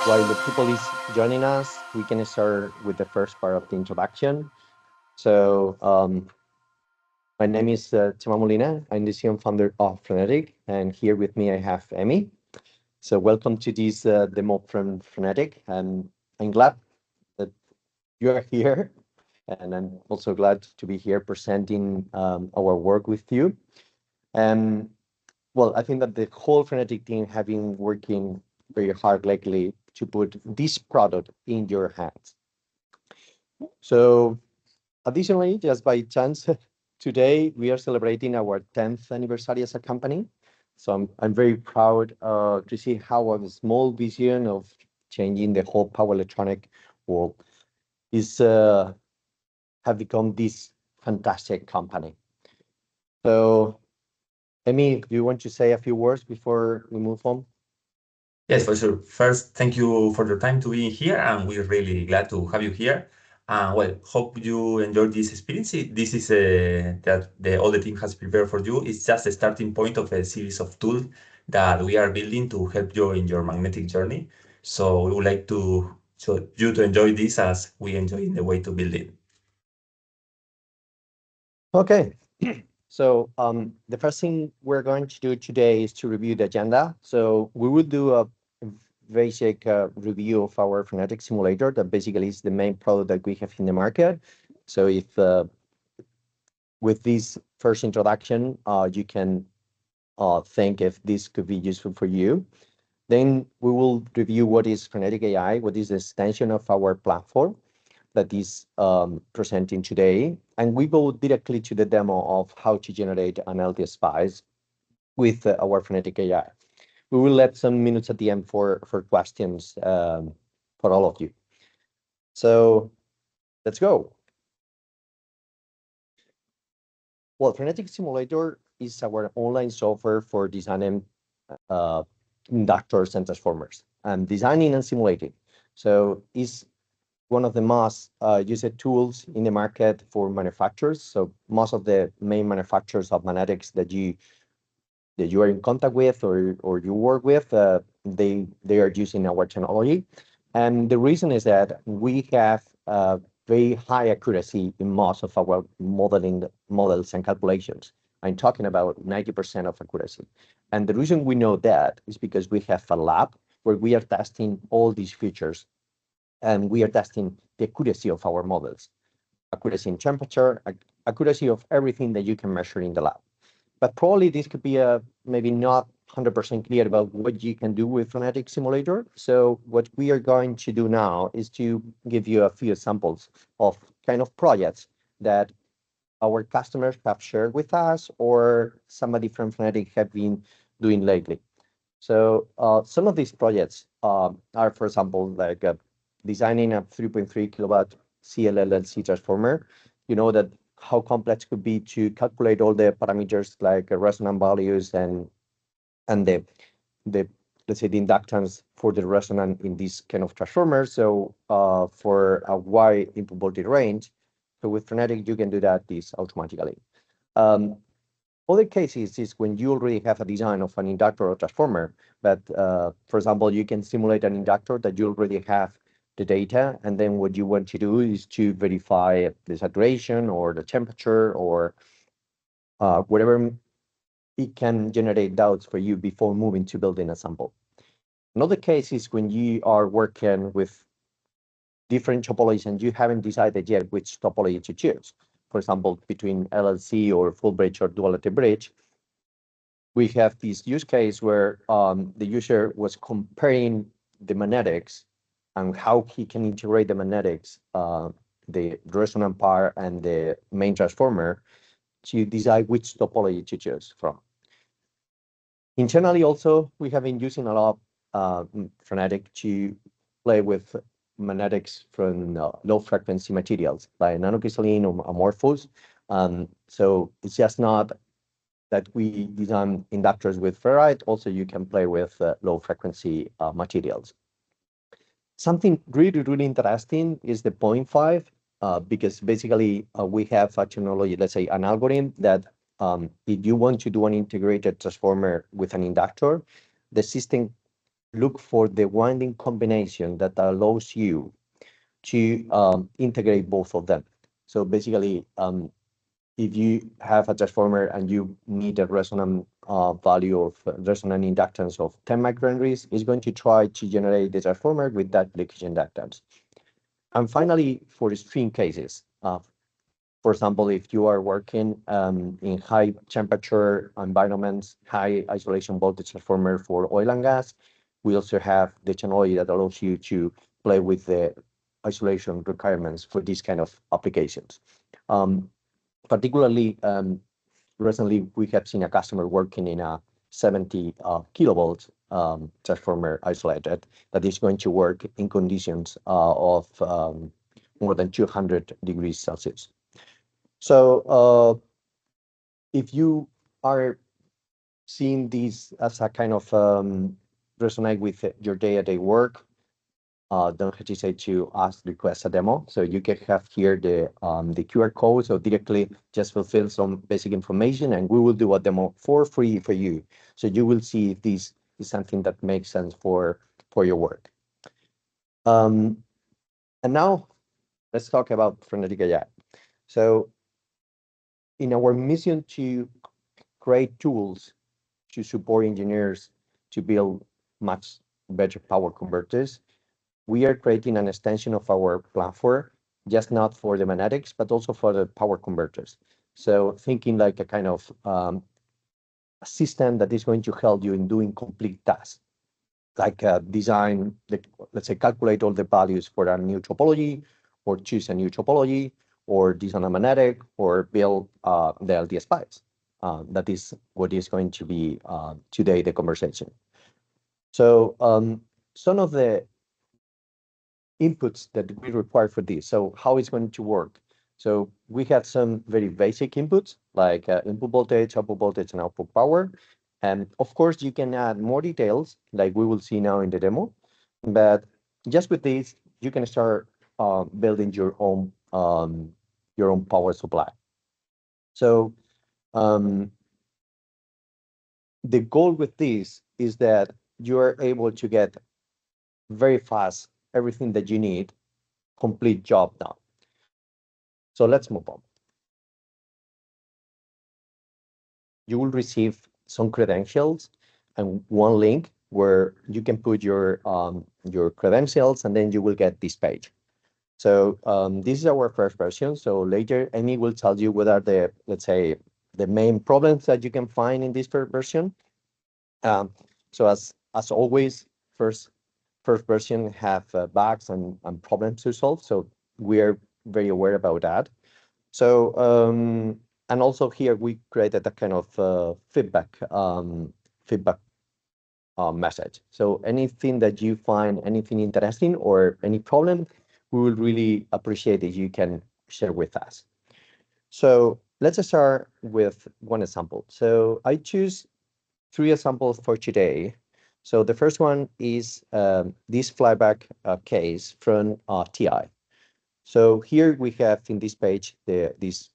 while the people is joining us, we can start with the first part of the introduction. So, my name is Chema Molina. I'm the CEO and founder of Frenetic, and here with me I have Emmy. So, welcome to this demo from Frenetic, and I'm glad that you are here, and I'm also glad to be here presenting our work with you. And well, I think that the whole Frenetic team have been working very hard lately to put this product in your hands. So additionally, just by chance, today we are celebrating our 10th anniversary as a company. So I'm very proud to see how a small vision of changing the whole power electronic world is have become this fantastic company. So, Amy, do you want to say a few words before we move on? Yes, for sure. First, thank you for your time to be here, and we're really glad to have you here. Hope you enjoyed this experience. This is that all the team has prepared for you. It's just a starting point of a series of tools that we are building to help you in your magnetic journey. So we would like you to enjoy this as we enjoy in the way to build it. Okay. So the first thing we're going to do today is to review the agenda. So we will do a basic review of our Frenetic simulator that basically is the main product that we have in the market. So if with this first introduction, you can think if this could be useful for you. Then we will review what is Frenetic AI, what is the extension of our platform that is presenting today. And we go directly to the demo of how to generate an LTSpice with our Frenetic AI. We will let some minutes at the end for questions for all of you. So let's go. Well, Frenetic Simulator is our online software for designing inductors and transformers and designing and simulating. So it's one of the most used tools in the market for manufacturers. So most of the main manufacturers of magnetics that you are in contact with or you work with, they are using our technology. And the reason is that we have very high accuracy in most of our modeling models and calculations. I'm talking about 90% of accuracy. And the reason we know that is because we have a lab where we are testing all these features and we are testing the accuracy of our models, accuracy in temperature, accuracy of everything that you can measure in the lab. But probably this could be maybe not 100% clear about what you can do with Frenetic Simulator. So what we are going to do now is to give you a few examples of kind of projects that our customers have shared with us or somebody from Frenetic have been doing lately. So some of these projects are, for example, like designing a 3.3 kilowatt CLLC transformer. You know that how complex could be to calculate all the parameters like resonant values and the let's say the inductance for the resonant in this kind of transformer. So for a wide input voltage range, so with Frenetic you can do that this automatically. Other cases is when you already have a design of an inductor or transformer, but for example, you can simulate an inductor that you already have the data, and then what you want to do is to verify the saturation or the temperature or whatever it can generate doubts for you before moving to building a sample. Another case is when you are working with different topologies and you haven't decided yet which topology to choose. For example, between LLC or full bridge or duality bridge, we have this use case where the user was comparing the magnetics and how he can integrate the magnetics, the resonant part and the main transformer to decide which topology to choose from. Internally also, we have been using a lot of Frenetic to play with magnetics from low frequency materials like nanocrystalline or amorphous. So it's just not that we design inductors with ferrite, also you can play with low frequency materials. Something really, really interesting is the 0.5, because basically we have a technology, let's say an algorithm that if you want to do an integrated transformer with an inductor, the system look for the winding combination that allows you to integrate both of them. So basically, if you have a transformer and you need a resonant value of resonant inductance of 10 microhenries, it's going to try to generate the transformer with that leakage inductance. And finally, for extreme cases, for example, if you are working in high temperature environments, high isolation voltage transformer for oil and gas, we also have the technology that allows you to play with the isolation requirements for these kind of applications. Particularly, recently we have seen a customer working in a 70 kilovolt transformer isolated that is going to work in conditions of more than 200 degrees Celsius. So if you are seeing this as a kind of resonate with your day-to-day work, don't hesitate to request a demo. So you can have here the QR code. So directly just fulfill some basic information, and we will do a demo for free for you. So you will see if this is something that makes sense for your work. And now let's talk about Frenetic AI. So in our mission to create tools to support engineers to build much better power converters, we are creating an extension of our platform, just not for the magnetics, but also for the power converters. So thinking like a kind of a system that is going to help you in doing complete tasks, like design, let's say, calculate all the values for a new topology, or choose a new topology, or design a magnetic, or build the LTSpice. That is what is going to be today the conversation. So some of the inputs that we require for this. So how it's going to work. So we have some very basic inputs like input voltage, and output power. And of course, you can add more details like we will see now in the demo. But just with this, you can start building your own power supply. So the goal with this is that you are able to get very fast everything that you need, complete job done. So let's move on. You will receive some credentials and one link where you can put your credentials, and then you will get this page. So this is our first version. So later, Amy will tell you what are the, let's say, the main problems that you can find in this first version. So as always, first version have bugs and problems to solve. So we are very aware about that. So and also here we created a kind of feedback message. So anything that you find anything interesting or any problem, we will really appreciate if you can share with us. So let's start with one example. So I choose 3 examples for today. So the first one is this flyback case from TI. So here we have in this page this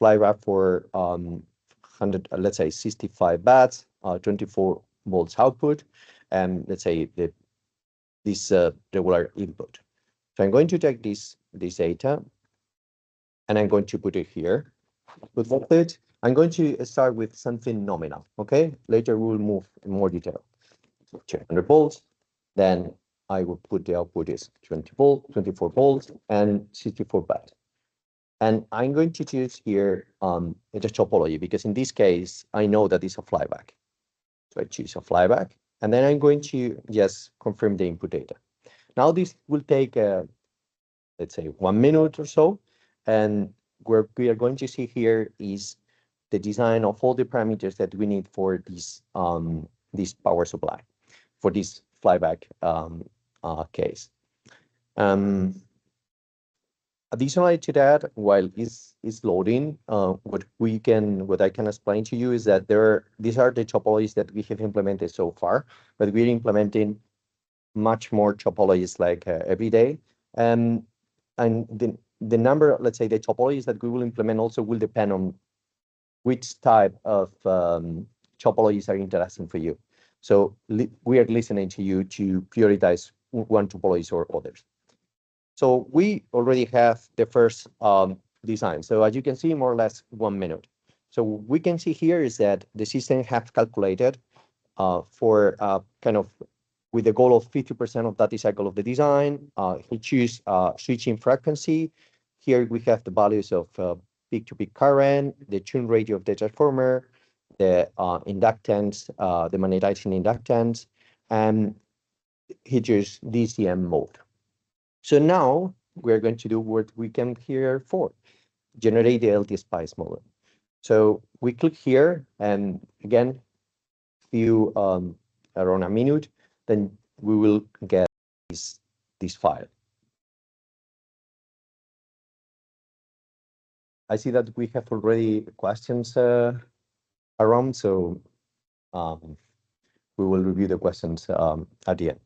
flyback for 100, let's say 65 watts, 24 volts output, and let's say this regular input. So I'm going to take this data, and I'm going to put it here. With voltage, I'm going to start with something nominal. Okay, later we will move in more detail. 200 volts. Then I will put the output is 20 volts, 24 volts, and 64 watts. And I'm going to choose here the topology, because in this case, I know that it's a flyback. So I choose a flyback, and then I'm going to just confirm the input data. Now this will take, let's say, 1 minute or so. And what we are going to see here is the design of all the parameters that we need for this power supply, for this flyback case. Additionally to that, while it's loading, what I can explain to you is that these are the topologies that we have implemented so far, but we're implementing much more topologies like every day. And the number, let's say, the topologies that we will implement also will depend on which type of topologies are interesting for you. So we are listening to you to prioritize one topology or others. So we already have the first design. So as you can see, more or less 1 minute. So we can see here is that the system has calculated for kind of with the goal of 50% of that cycle of the design. He choose switching frequency. Here we have the values of peak-to-peak current, the tune ratio of the transformer, the inductance, the magnetizing inductance, and he choose DCM mode. So now we're going to do what we came here for, generate the LTSpice model. So we click here, and again, few around a minute, then we will get this file. I see that we have already questions around, so we will review the questions at the end.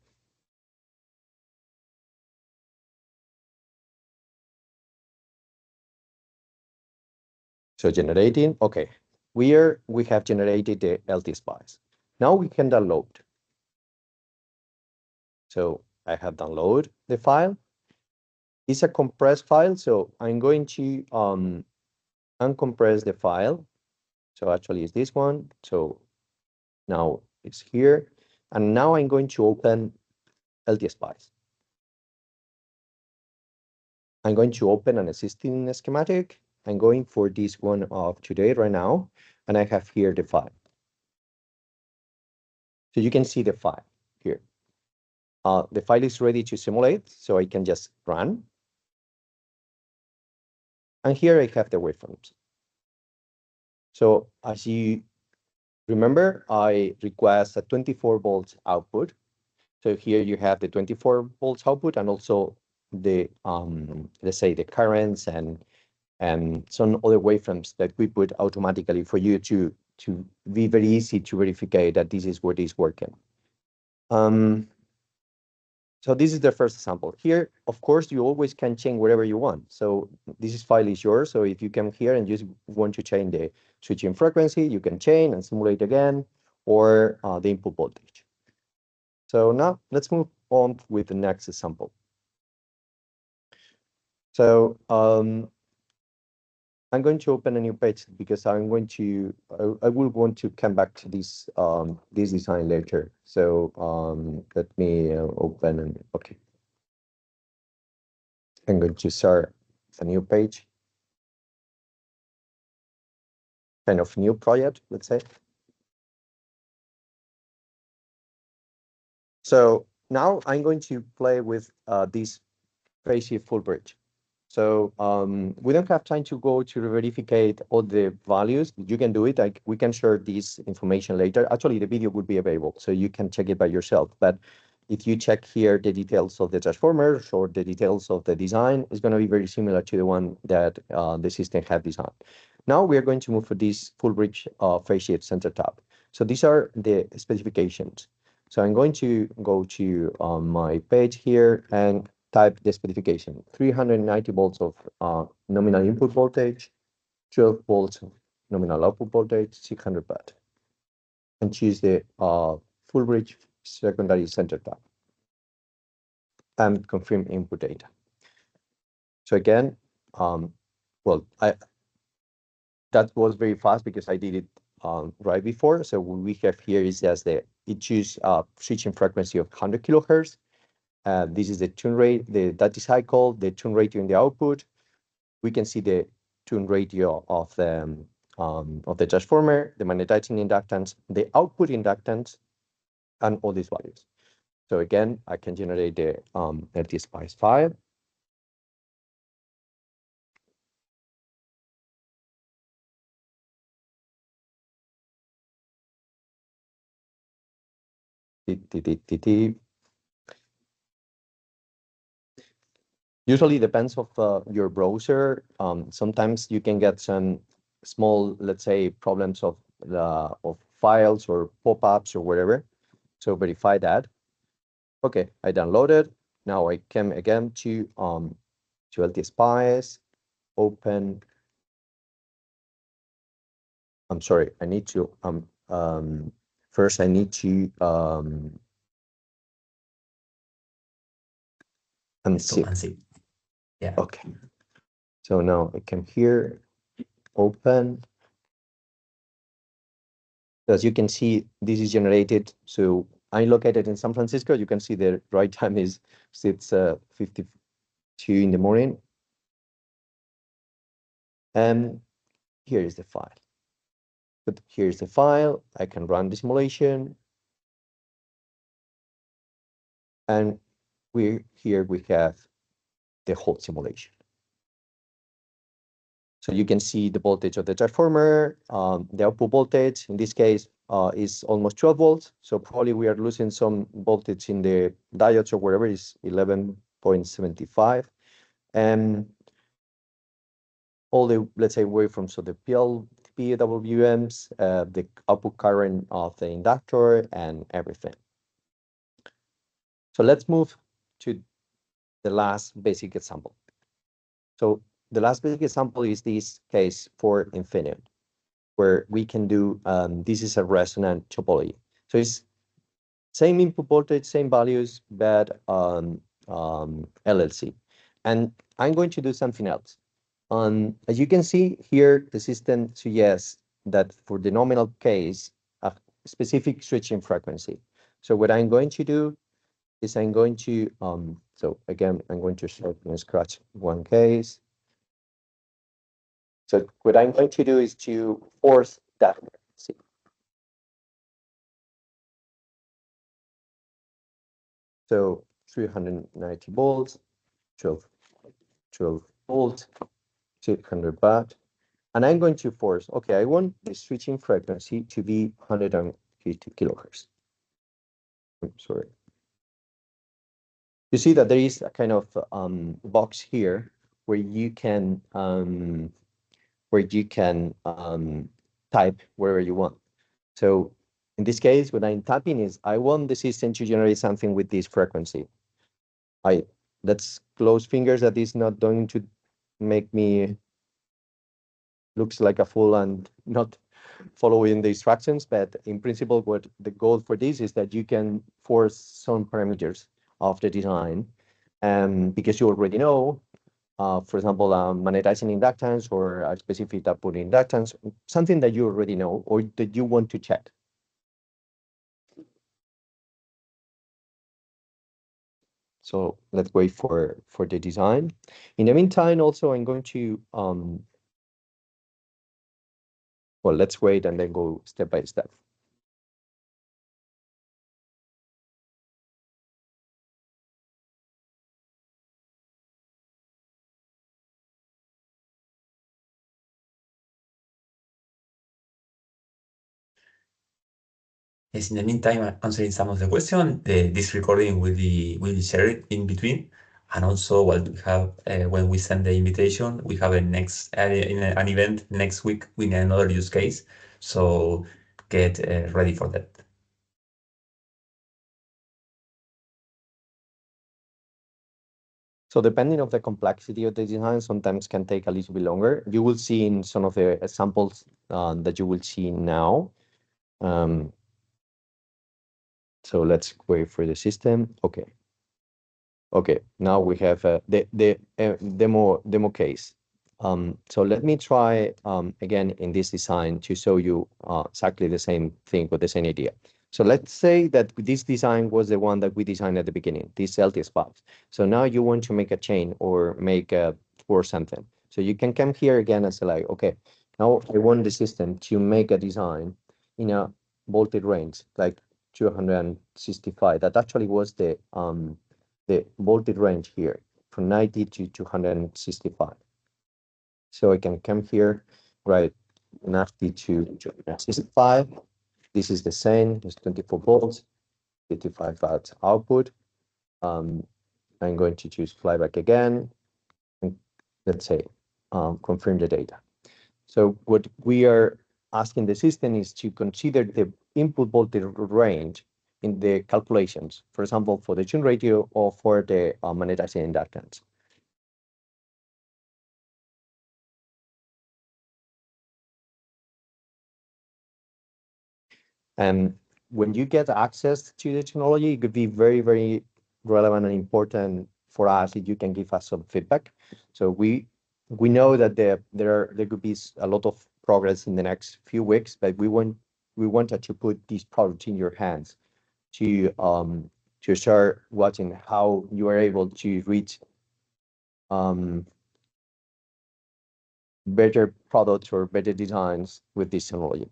So generating, okay. We have generated the LTSpice. Now we can download. So I have downloaded the file. It's a compressed file, so I'm going to uncompress the file. So actually it's this one. So now it's here. And now I'm going to open LTSpice. I'm going to open an existing schematic. I'm going for this one of today right now. And I have here the file. So you can see the file here. The file is ready to simulate, so I can just run. And here I have the waveforms. So as you remember, I request a 24 volts output. So here you have the 24 volts output and also the, let's say, the currents and some other waveforms that we put automatically for you to be very easy to verify that this is what is working. So this is the first example. Here, of course, you always can change whatever you want. So this file is yours. So if you come here and just want to change the switching frequency, you can change and simulate again, or the input voltage. So now let's move on with the next example. So I'm going to open a new page because I'm going to, I will want to come back to this this design later. So let me open and okay. I'm going to start a new page, kind of new project, let's say. So now I'm going to play with this phase shift full bridge. So we don't have time to go to verify all the values. You can do it. Like we can share this information later. Actually, the video would be available, so you can check it by yourself. But if you check here the details of the transformers or the details of the design, it's going to be very similar to the one that the system had designed. Now we are going to move for this full bridge phase shift center tab. So these are the specifications. So I'm going to go to my page here and type the specification, 390 volts of nominal input voltage, 12 volts nominal output voltage, 600 watt, and choose the full bridge secondary center tab and confirm input data. So again, well, that was very fast because I did it right before. So what we have here is just it choose switching frequency of 100 kilohertz. This is the tune rate, the data cycle, the tune ratio in the output. We can see the tune ratio of the transformer, the magnetizing inductance, the output inductance, and all these values. So again, I can generate the LTSpice file. Usually depends of your browser. Sometimes you can get some small, let's say, problems of files or pop-ups or whatever. So verify that. Okay, I downloaded. Now I came again to LTSpice, open. I'm sorry, I need to First, I need to unzip. Unzip. Yeah. Okay. So now I can here open. As you can see, this is generated. So I'm located in San Francisco. You can see the right time is 6:52 in the morning. And here is the file. But here's the file. I can run the simulation. And here we have the whole simulation. So you can see the voltage of the transformer, the output voltage in this case is almost 12 volts. So probably we are losing some voltage in the diodes or wherever is 11.75. And all the, let's say, waveforms, so the PWMs, the output current of the inductor and everything. So let's move to the last basic example. So the last basic example is this case for infinite, where we can do, this is a resonant topology. So it's same input voltage, same values, but LLC. And I'm going to do something else. As you can see here, the system suggests that for the nominal case, a specific switching frequency. So what I'm going to do is I'm going to, so again, I'm going to start and scratch one case. So what I'm going to do is to force that frequency. So 390 volts, 12 volts, 600 baht. And I'm going to force, okay, I want the switching frequency to be 150 kilohertz. I'm sorry. You see that there is a kind of box here where you can type wherever you want. So in this case, what I'm typing is I want the system to generate something with this frequency. Let's close fingers that is not going to make me looks like a fool and not following the instructions. But in principle, what the goal for this is that you can force some parameters of the design, because you already know, for example, magnetizing inductance or a specific output inductance, something that you already know or that you want to check. So let's wait for the design. In the meantime, also, I'm going to, well, let's wait and then go step by step. Yes, in the meantime, answering some of the questions, this recording will be shared in between. And also what we have, when we send the invitation, we have an event next week with another use case. So get ready for that. So depending on the complexity of the design, sometimes can take a little bit longer. You will see in some of the examples that you will see now. So let's wait for the system. Okay. Okay, now we have the demo case. So let me try again in this design to show you exactly the same thing with the same idea. So let's say that this design was the one that we designed at the beginning, this LTSpice. So now you want to make a chain or make a or something. So you can come here again and say like, okay, now I want the system to make a design in a voltage range like 265. That actually was the voltage range here from 90 to 265. So I can come here, right, 90 to 265. This is the same, it's 24 volts, 55 watts output. I'm going to choose flyback again, and let's say confirm the data. So what we are asking the system is to consider the input voltage range in the calculations, for example, for the tune ratio or for the magnetizing inductance. when you get access to the technology, it could be very, very relevant and important for us if you can give us some feedback. So we know that there could be a lot of progress in the next few weeks, but we wanted to put this product in your hands to start watching how you are able to reach better products or better designs with this technology.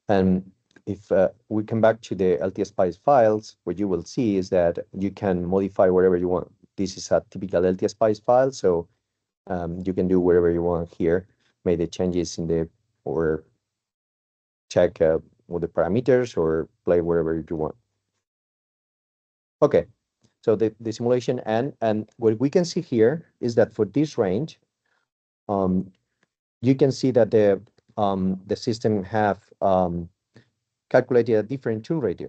And if we come back to the LTSpice files, what you will see is that you can modify whatever you want. This is a typical LTSpice file, so you can do whatever you want here, make the changes in the, or check with the parameters or play wherever you want. Okay, so the simulation and what we can see here is that for this range, you can see that the system have calculated a different tune ratio.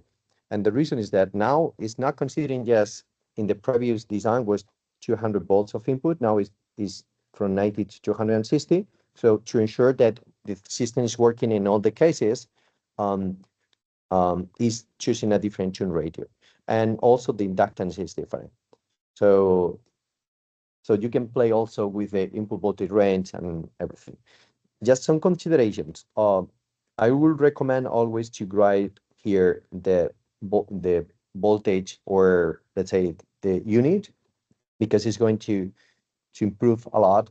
And the reason is that now it's not considering just in the previous design was 200 volts of input, now is from 90 to 260. So to ensure that the system is working in all the cases, is choosing a different tune ratio. And also the inductance is different. So you can play also with the input voltage range and everything. Just some considerations. I would recommend always to write here the voltage, or let's say the unit, because it's going to improve a lot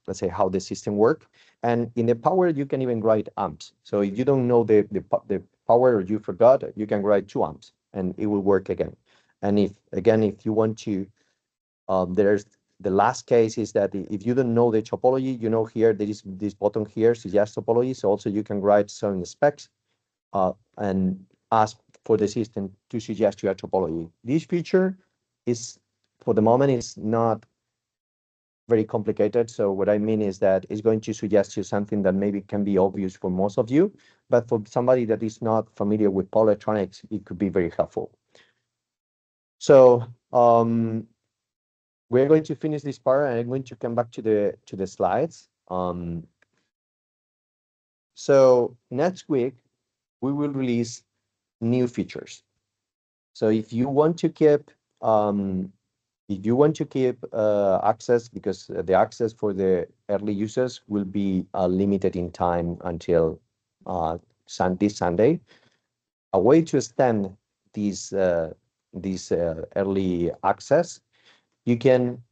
let's say how the system work. And in the power, you can even write amps. So if you don't know the power, or you forgot, you can write 2 amps and it will work again. And if you want to, there's the last case is that if you don't know the topology, here there is this button here, suggest topology. So also you can write some specs and ask for the system to suggest your topology. This feature is, for the moment, is not very complicated. So what I mean is that it's going to suggest you something that maybe can be obvious for most of you, but for somebody that is not familiar with power electronics, it could be very helpful. So we're going to finish this part, and I'm going to come back to the slides. So next week we will release new features. So if you want to keep access, because the access for the early users will be limited in time until this Sunday. A way to extend this early access, you can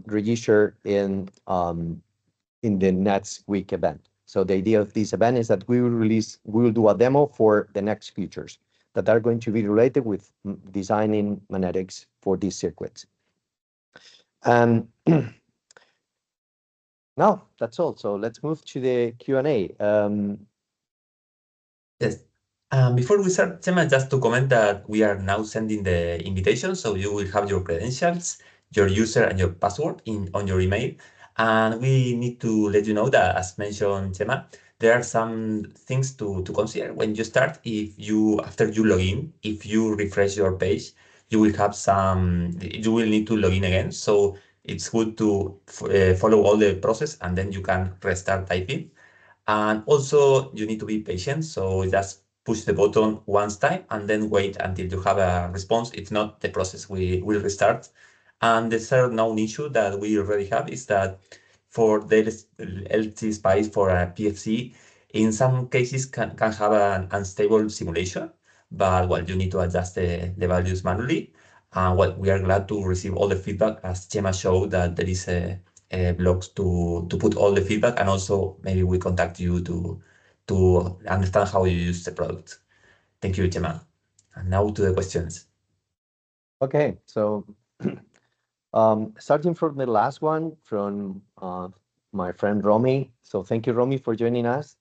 register in the next week event. So the idea of this event is that we will do a demo for the next features that are going to be related with designing magnetics for these circuits. And now that's all. So let's move to the Q&A. Yes. Before we start, Chema, just to comment that we are now sending the invitation, so you will have your credentials, your user and your password on your email. And we need to let you know that, as mentioned, Chema, there are some things to consider when you start. After you log in, if you refresh your page, you will need to log in again. So it's good to follow all the process, and then you can restart typing. And also you need to be patient. So just push the button once time and then wait until you have a response. If not, the process will restart. And the third known issue that we already have is that for the LTSpice for a PFC, in some cases can have an unstable simulation, but well, you need to adjust the values manually. Well, we are glad to receive all the feedback, as Chema showed that there is blogs to put all the feedback, and also maybe we contact you to understand how you use the product. Thank you, Chema. And now to the questions. Okay, so starting from the last one from my friend Romy. So thank you, Romy, for joining us.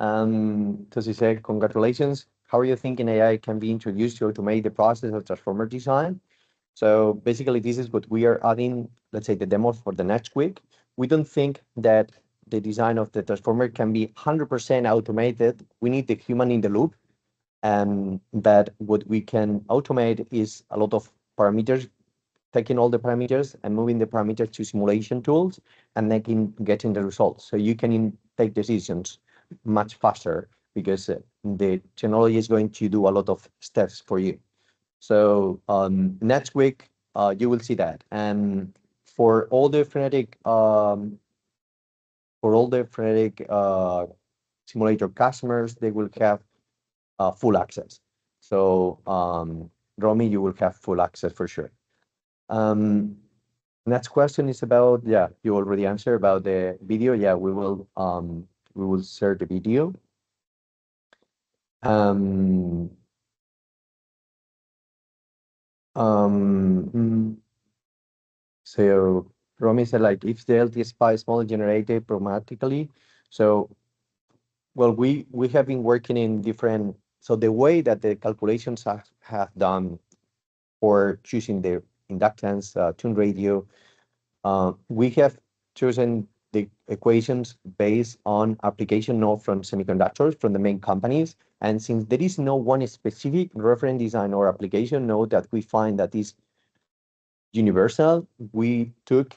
So she said, congratulations. How are you thinking AI can be introduced to automate the process of transformer design? So basically, this is what we are adding, let's say, the demo for the next week. We don't think that the design of the transformer can be 100% automated. We need the human in the loop. But what we can automate is a lot of parameters taking all the parameters and moving the parameters to simulation tools and getting the results. So you can take decisions much faster because the technology is going to do a lot of steps for you. So next week, you will see that. And for all the Frenetic simulator customers, they will have full access. So Romy, you will have full access for sure. Next question is about, yeah, you already answered about the video. Yeah, we will share the video. So Romy said, like, if the LTSpice model generated programmatically, so well, we have been working in different. So the way that the calculations have done for choosing the inductance tune radio, we have chosen the equations based on application node from semiconductors from the main companies. And since there is no one specific reference design or application node that we find that is universal, we took,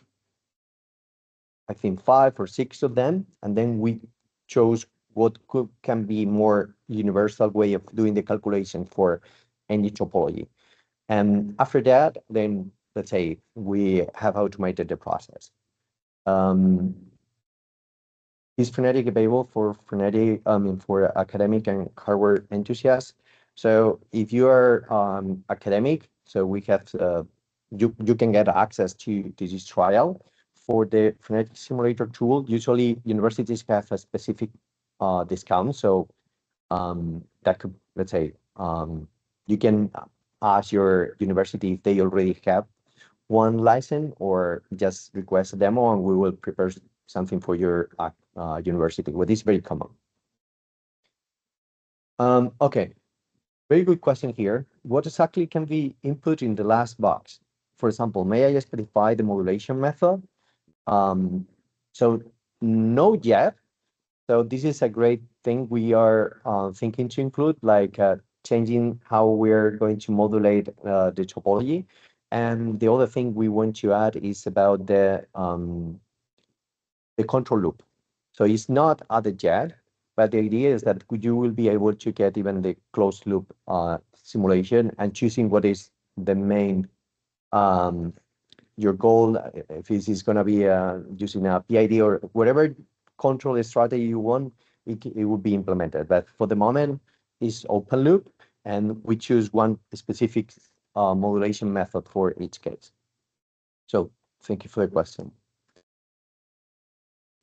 I think, 5 or 6 of them, and then we chose what can be more universal way of doing the calculation for any topology. And after that, then let's say we have automated the process. Is Frenetic available for for academic and hardware enthusiasts? So if you are academic, so we have you can get access to this trial for the Frenetic simulator tool. Usually universities have a specific discount, so that could, let's say, you can ask your university if they already have one license, or just request a demo and we will prepare something for your university. What is very common. Okay, very good question here. What exactly can be input in the last box? For example, may I specify the modulation method? So no yet. So this is a great thing we are thinking to include, like changing how we're going to modulate the topology. And the other thing we want to add is about the control loop. So it's not added yet, but the idea is that you will be able to get even the closed loop simulation and choosing what is the main your goal, if this is going to be using a PID or whatever control strategy you want, it will be implemented. But for the moment, it's open loop, and we choose one specific modulation method for each case. So thank you for the question.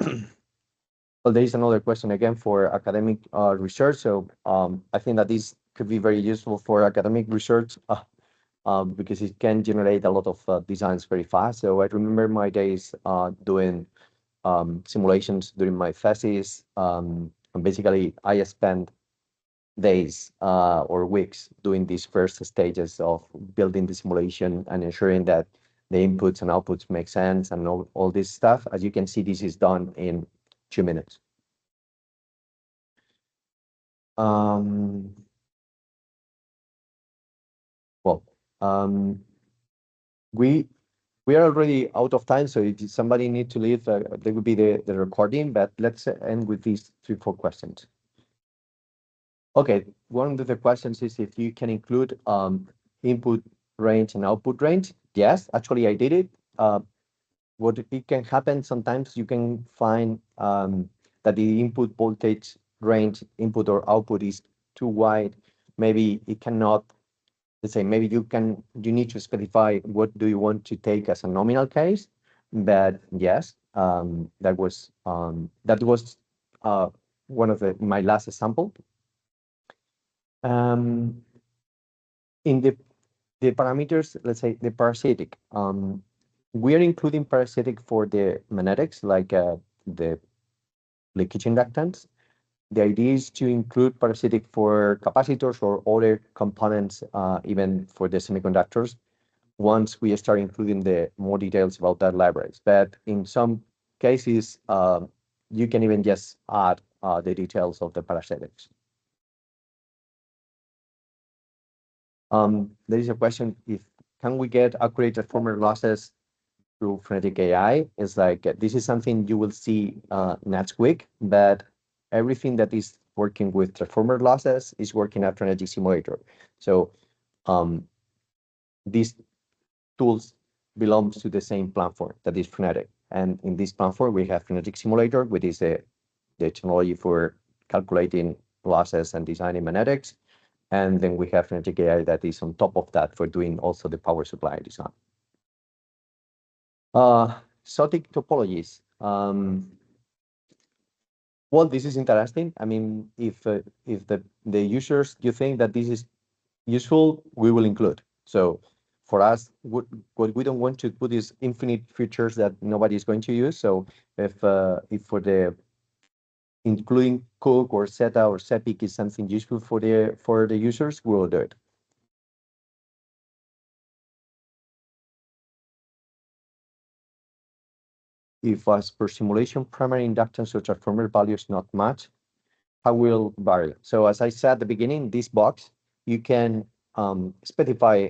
Well, there is another question again for academic research. So I think that this could be very useful for academic research because it can generate a lot of designs very fast. So I remember my days doing simulations during my thesis. And basically, I spent days or weeks doing these first stages of building the simulation and ensuring that the inputs and outputs make sense and all this stuff. As you can see, this is done in 2 minutes. Well, we are already out of time, so if somebody need to leave, there will be the recording, but let's end with these 3-4 questions. Okay, one of the questions is if you can include input range and output range. Yes, actually I did it. What it can happen sometimes, you can find that the input voltage range, input or output, is too wide. Maybe it cannot, let's say, maybe you need to specify what do you want to take as a nominal case. But yes, that was one of my last example. In the parameters, let's say the parasitic, we are including parasitic for the magnetics, like the leakage inductance. The idea is to include parasitic for capacitors or other components, even for the semiconductors, once we start including the more details about that libraries. But in some cases, you can even just add the details of the parasitics. There is a question if can we get accurate transformer losses through Frenetic AI? Is like this is something you will see next week, but everything that is working with transformer losses is working at Frenetic Simulator. So um, these tools belongs to the same platform that is Frenetic. And in this platform, we have Frenetic Simulator, which is the technology for calculating losses and designing magnetics. And then we have Frenetic AI that is on top of that for doing also the power supply design. Exotic topologies. Well, this is interesting. I mean, if the users you think that this is useful, we will include. So for us, what we don't want to put is infinite features that nobody is going to use. So if for the including Cook or SETA or SEPIC is something useful for the users, we will do it. If as per simulation primary inductance or transformer values not match, how will vary? So as I said at the beginning, this box, you can specify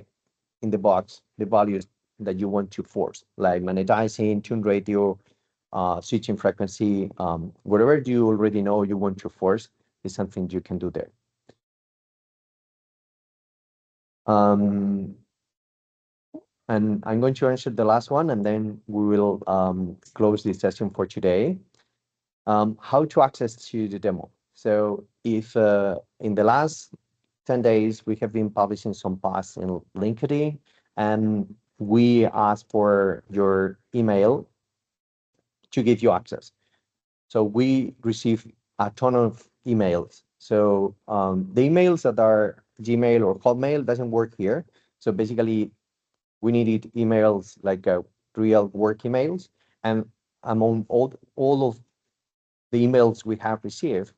in the box the values that you want to force, like magnetizing, tune radio, switching frequency, whatever you already know you want to force is something you can do there. And I'm going to answer the last one, and then we will close this session for today. How to access to the demo. So if in the last 10 days, we have been publishing some posts in LinkedIn, and we ask for your email to give you access. So we receive a ton of emails. So the emails that are Gmail or Hotmail doesn't work here. So basically, we needed emails like real work emails. And among all of the emails we have received,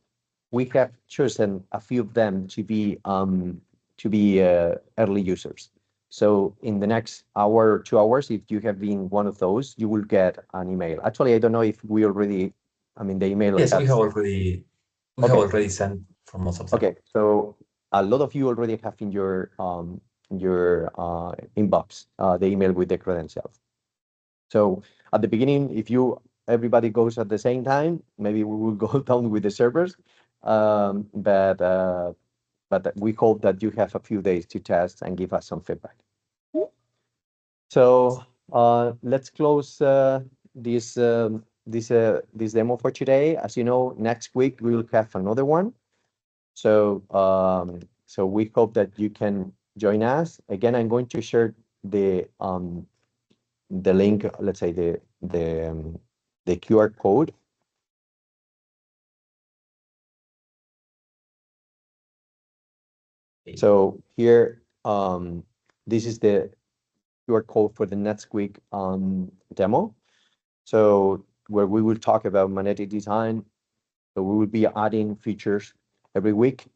we have chosen a few of them to be early users. So in the next hour or 2 hours, if you have been one of those, you will get an email. Actually, I don't know if we already, I mean, the email Yes, has. we have Okay. already sent for most of them. Okay. So a lot of you already have in your inbox the email with the credentials. So at the beginning, if everybody goes at the same time, maybe we will go down with the servers. But we hope that you have a few days to test and give us some feedback. So let's close this demo for today. As you know, next week we will have another one. So so we hope that you can join us. Again, I'm going to share the link. Let's say the QR code. So here, this is the QR code for the next week demo. So where we will talk about magnetic design. So we will be adding features every week.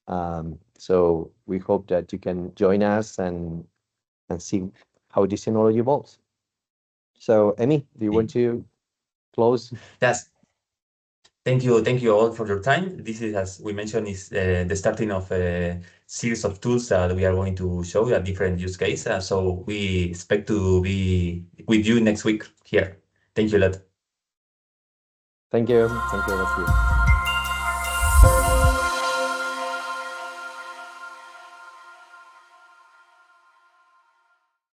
So we hope that you can join us and see how this technology evolves. So Emmy, do you want to close? Yes. Thank you all for your time. This is, as we mentioned, is the starting of a series of tools that we are going to show a different use case. So we expect to be with you next week here. Thank you a lot. Thank you. Thank you, all of you.